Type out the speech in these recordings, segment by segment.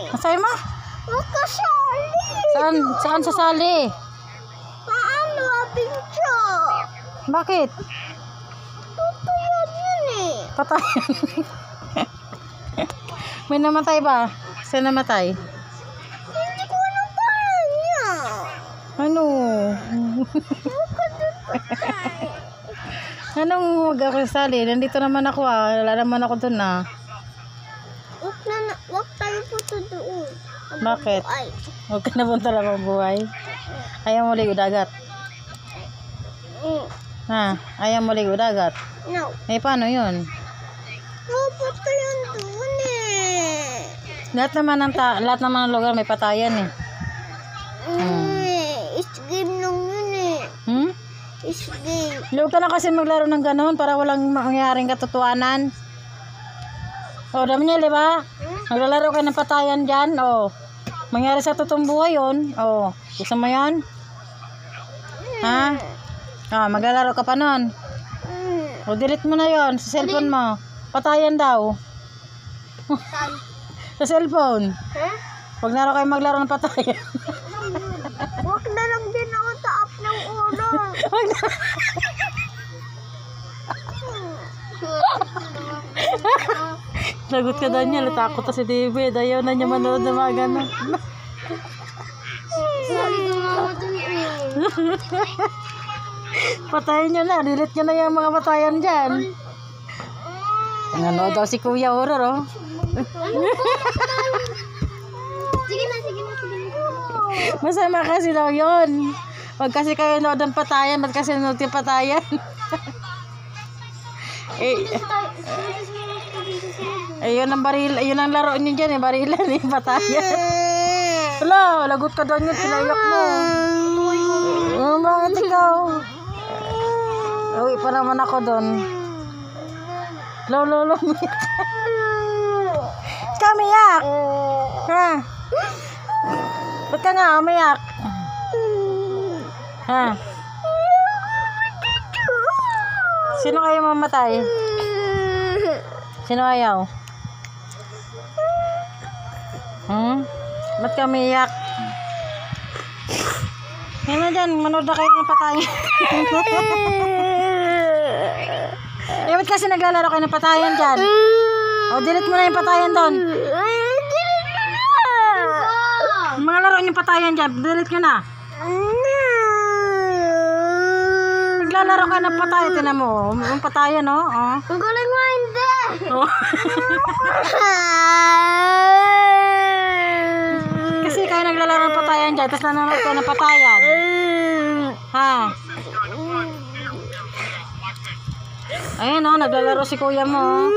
Nasa'yo mo? Makasali. Saan sasali? Paano abincho? Bakit? Tutuyan yun eh. Patay. May namatay ba? Saan namatay? Hindi ko alam paano niya. Ano? Anong huwag ako sasali? Nandito naman ako ah. Wala naman ako dun ah. Wag tayo punta doon. Bakit? Ay. Huwag ka na punta lang ang buhay. Ayaw mo ligo dagat. Ha? Ayaw mo ligo dagat. No. Eh paano yun? Pupunta yun doon eh. Lahat naman ng lugar may patayan eh. It's game lang yun eh. Hmm? It's game. Huwag ka na kasi maglaro ng ganun para walang mangyaring katotohanan. O, dami niya, di ba? Maglalaro ka ng patayan dyan. O, mangyari sa totoong buhay yun. O, gusto mo yan? Ha? O, maglalaro ka pa nun. O, delete mo na yon sa cellphone mo. Patayan daw. Sa cellphone. Ha? Huwag na kayo maglaro ng patayan. Huwag na lang din ako taap ng ulo. Huwag na. Lagot ka daw niya. Takot na si David. Ayaw na niya manood na mga gano'n. Patayin niyo na. Delete niyo na yung mga patayan dyan. Nanood daw si Kuya Horror, oh. Sige na. Masama kasi daw yun. Huwag kasi kayo nood ng patayan. Ba't kasi nood yung patayan? Ayun ang baril. Ayun ang laro niyo dyan, eh. Barilan, eh. Patayan. Wala, lagot ka doon yun. Tinayak mo. Bakit ikaw? Uwi pa naman ako doon. Lolo. Kamiyak. Ha? Ba't ka nga umiyak? Ha? Sino kayo mamatay? Sino ayaw? Ba't ka umiyak? Yan na dyan, manood na kayo ng patayan. Eh, ba't kasi naglalaro kayo ng patayan dyan? O, delete mo na yung patayan doon. Mga laro yung patayan dyan, delete nyo na. Naglalaro ka ng patayan, tinan mo. Yung patayan, no? Oh. Ang galing mo hindi. Oh. Kasi kayo naglalaro ng patayan dyan, tapos nanonood kayo ng patayan. Ha? Ayan, no? Naglalaro si kuya mo.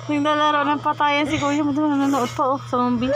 Naglalaro ng patayan si kuya mo. Nanonood pa, oh. Zombie.